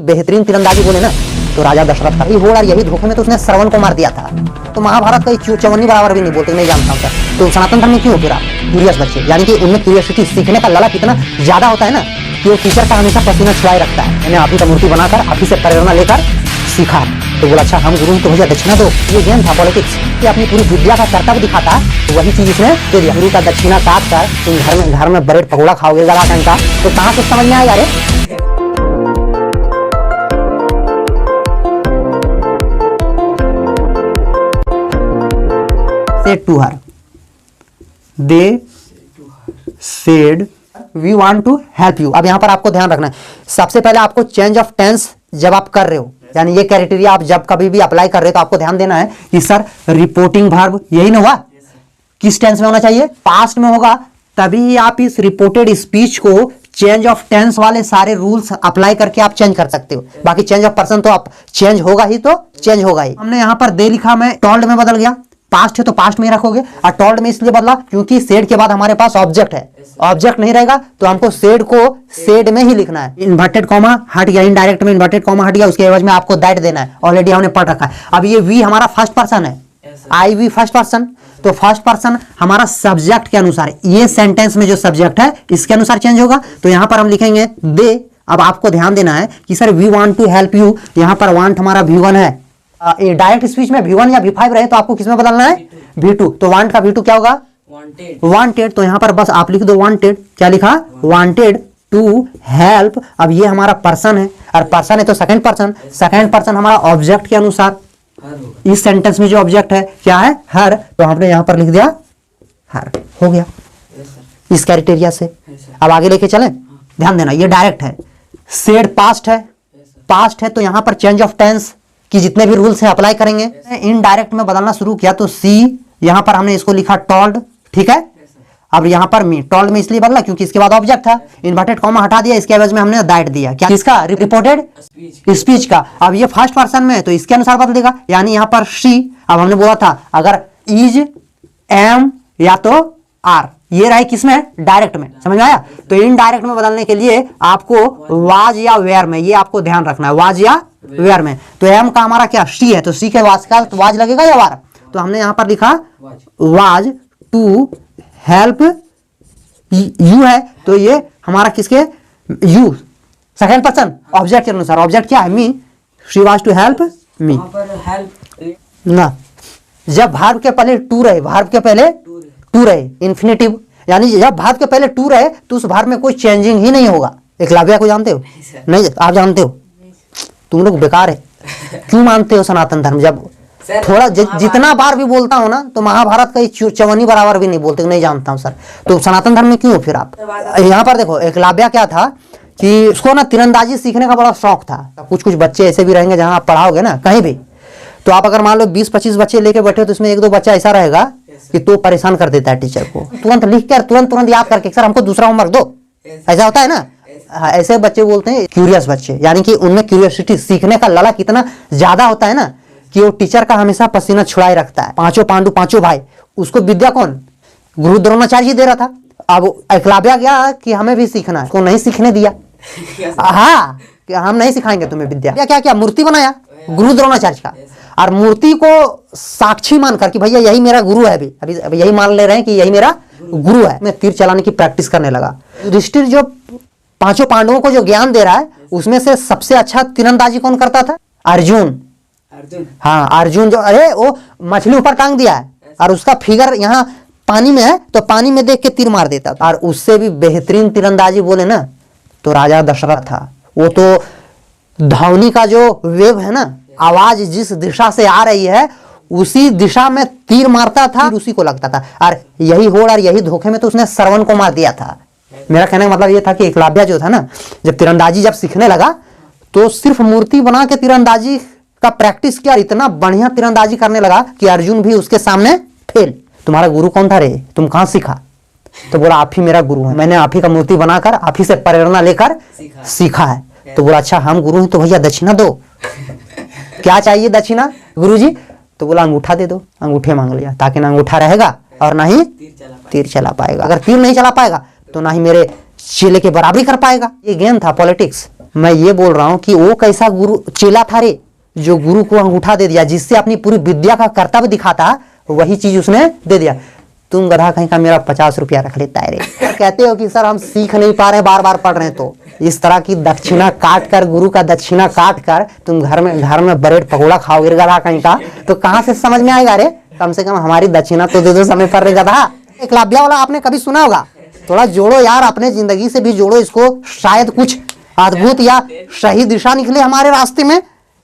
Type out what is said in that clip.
बेहतरीन तीरंदाजी बोले ना तो राजा दशरथ का। होड़ और यही धोखे में तो उसने श्रवण को मार दिया था। तो महाभारत का चवन्नी बराबर भी नहीं बोलते, नहीं जानता हूँ सर। तो सनातन धर्म में क्यों फिर आप क्यूरियस बच्चे, यानी कि उनमें क्यूरियोसिटी सीखने का ललक इतना ज्यादा होता है ना कि वो टीचर का हमेशा पसीना छुड़ाए रखता है। मैंने आप ही का मूर्ति बनाकर आप ही से प्रेरणा लेकर सीखा। तो बोला अच्छा हम गुरु तो भैया दक्षिणा दो। ये गेम था पॉलिटिक्स कि अपनी पूरी विद्या का कर्तव्य दिखाता, तो वही चीज इसने दे दिया। गुरु का दक्षिणा काट कर तुम घर में ब्रेड पकौड़ा खाओगे गला का, तो कहाँ कुछ समझ में आएगा रे। Said to her, they said we want to help you। अब यहाँ पर आपको ध्यान रखना है, सबसे पहले आपको चेंज ऑफ टेंस जब आप कर रहे हो, यानी ये क्राइटेरिया आप जब कभी भी अप्लाई कर रहे हो तो आपको ध्यान देना है कि सर रिपोर्टिंग वर्ब यही ना हुआ, किस टेंस में होना चाहिए, पास्ट में होगा, तभी आप इस रिपोर्टेड स्पीच को चेंज ऑफ टेंस वाले सारे रूल्स अप्लाई करके आप चेंज कर सकते हो। बाकी चेंज ऑफ पर्सन तो आप चेंज होगा ही, तो चेंज होगा ही। हमने यहाँ पर दे लिखा, मैं टोल्ड में बदल गया, पास्ट है तो पास्ट में ही रखोगे, और टोल्ड में इसलिए बदला क्योंकि सेड के बाद हमारे पास ऑब्जेक्ट है, ऑब्जेक्ट नहीं रहेगा तो हमको सेड को सेड में ही लिखना है। इन्वर्टेड कॉमा हट गया, इनडायरेक्ट में इन्वर्टेड कॉमा हट गया, उसके एवज में आपको दैट देना है, ऑलरेडी हमने पढ़ रखा है। अब ये वी हमारा फर्स्ट पर्सन है, आई वी फर्स्ट पर्सन, तो फर्स्ट पर्सन हमारा सब्जेक्ट के अनुसार, ये सेंटेंस में जो सब्जेक्ट है इसके अनुसार चेंज होगा। तो यहाँ पर हम लिखेंगे दे। अब आपको ध्यान देना है कि sir we want to help you, यहाँ पर वांट हमारा V1 है, डायरेक्ट स्पीच में V1 या V5 रहे तो आपको किसमें बदलना है, V2। तो वांट का V2 क्या होगा, वांटेड। तो यहाँ पर बस आप लिख दो वांटेड, क्या लिखा, वांटेड टू हेल्प। अब ये हमारा पर्सन है, और पर्सन है तो सेकंड पर्सन, सेकंड पर्सन हमारा ऑब्जेक्ट के अनुसार, इस सेंटेंस में जो ऑब्जेक्ट है क्या है, हर, तो हमने यहाँ पर लिख दिया हर, हो गया इस क्राइटेरिया से। अब आगे लेके चलें, ध्यान देना ये डायरेक्ट है, सेड पास्ट है, पास्ट है तो यहाँ पर चेंज ऑफ टेंस कि जितने भी रूल्स हैं अप्लाई करेंगे। इनडायरेक्ट में बदलना शुरू किया तो सी, यहाँ पर हमने इसको लिखा टोल्ड, ठीक है। अब यहाँ पर मी, टोल्ड में इसलिए बदला क्योंकि इसके बाद ऑब्जेक्ट था, इन्वर्टेड कॉमा हटा दिया, इसके एवज में हमने दैट दिया, क्या, किसका, रिपोर्टेड स्पीच का। अब ये फर्स्ट पर्सन में है तो इसके अनुसार बदल देगा, यानी यहाँ पर शी। अब हमने बोला था अगर इज, एम या तो आर, ये रहे किसमें, डायरेक्ट में, समझ में आया। तो इनडायरेक्ट में बदलने के लिए आपको वाज या वेयर में, ये आपको ध्यान रखना है, वाज या वेयर में। तो एम का हमारा क्या, शी है, तो सी के वाज का तो वाज लगेगा या वार, तो हमने यहाँ पर लिखा वाज टू हेल्प यू है, तो ये हमारा किसके, यू सेकंड पर्सन ऑब्जेक्ट के अनुसार, ऑब्जेक्ट क्या है, me, she was to help me ना। जब भार्ब के पहले टू रहे, भार्ब के पहले टू रहे, इन्फिनेटिव, यानी जब भार्ब के पहले टू रहे तो उस भार्ब में कोई चेंजिंग ही नहीं होगा। एकलव्य को जानते हो, नहीं आप जानते हो, तुम लोग बेकार है, क्यों मानते हो सनातन धर्म। जब थोड़ा जितना बार भी बोलता हूँ ना तो महाभारत का चवन्नी बराबर भी नहीं बोलते, नहीं जानता हूँ सर। तो सनातन धर्म में क्यों फिर आप। यहाँ पर देखो एकलव्य क्या था कि उसको ना तीरंदाजी सीखने का बड़ा शौक था। कुछ कुछ बच्चे ऐसे भी रहेंगे जहाँ आप पढ़ाओगे ना कहीं भी, तो आप अगर मान लो 20-25 बच्चे लेके बैठे हो तो इसमें 1-2 बच्चा ऐसा रहेगा कि तो परेशान कर देता है टीचर को, तुरंत लिख कर तुरंत याद करके सर हमको दूसरा होमवर्क दो, ऐसा होता है ना। ऐसे बच्चे बोलते हैं क्यूरियस बच्चे, यानी कि उनमें क्यूरियोसिटी सीखने का ललक इतना ज्यादा होता है ना कि वो टीचर का हमेशा पसीना छुड़ाए रखता है। पांचों पांडु, पांचों भाई, उसको विद्या कौन, गुरु द्रोणाचार्य जी दे रहा था। अब एकलव्य गया कि हमें भी सीखना है, उसको नहीं सीखने दिया, हाँ हम नहीं सिखाएंगे तुम्हें विद्या। क्या क्या मूर्ति बनाया गुरु द्रोणाचार्य का, और मूर्ति को साक्षी मानकर कि भैया यही मेरा गुरु है, अभी यही मान ले रहे हैं कि यही मेरा गुरु है। मैं तीर चलाने की प्रैक्टिस करने लगा। युधिष्ठिर जो पांचों पांडवों को जो ज्ञान दे रहा है उसमें से सबसे अच्छा तीरंदाजी कौन करता था, अर्जुन। हाँ अर्जुन जो, अरे वो मछली ऊपर टांग दिया है और उसका फिगर यहाँ पानी में है तो पानी में देख के तीर मार देता था। और उससे भी बेहतरीन तीरंदाजी बोले ना तो राजा दशरथ था। वो तो ध्वनि का जो वेव है ना, आवाज जिस दिशा से आ रही है उसी दिशा में तीर मारता था, उसी को लगता था। और यही होड़ और यही धोखे में तो उसने श्रवण को मार दिया था। मेरा कहने का मतलब ये था कि एकलव्य जो था ना, जब तीरंदाजी जब सीखने लगा तो सिर्फ मूर्ति बना के तीरंदाजी का प्रैक्टिस किया, इतना बढ़िया तीरंदाजी करने लगा कि अर्जुन भी उसके सामने फेल। तुम्हारा गुरु कौन था रे, तुम कहाँ सीखा, तो बोला आप ही मेरा गुरु है, मैंने आप ही का मूर्ति बनाकर आप ही से प्रेरणा लेकर सीखा है। तो बोला अच्छा हम गुरु हैं तो भैया दक्षिणा दो। क्या चाहिए दक्षिणा गुरुजी, तो बोला अंगूठा दे दो। अंगूठे मांग लिया, ताकि ना अंगूठा रहेगा और ना ही तीर चला पाएगा। अगर तीर नहीं चला पाएगा तो ना ही मेरे चेले के बराबरी कर पाएगा। ये गेम था पॉलिटिक्स। मैं ये बोल रहा हूं कि वो कैसा गुरु चेला था रे, जो गुरु को अंगूठा दे दिया, जिससे अपनी पूरी विद्या का कर्तव्य दिखाता, वही चीज उसने दे दिया। तुम गधा कहीं का मेरा 50 रुपया रख लेता है रे। कहते हो कि सर हम सीख नहीं पा रहे, बार बार पढ़ रहे हैं। तो इस तरह की दक्षिणा काट कर, गुरु का दक्षिणा काट कर तुम घर में ब्रेड पकौड़ा खाओगे गधा कहीं का, तो कहाँ से समझ में आएगा रे? कम से कम हमारी दक्षिणा तो दे दो समय पर रे गधा। एकलव्य वाला आपने कभी सुना होगा? थोड़ा जोड़ो यार, अपने जिंदगी से भी जोड़ो इसको, शायद कुछ अद्भुत या सही दिशा निकले हमारे रास्ते में।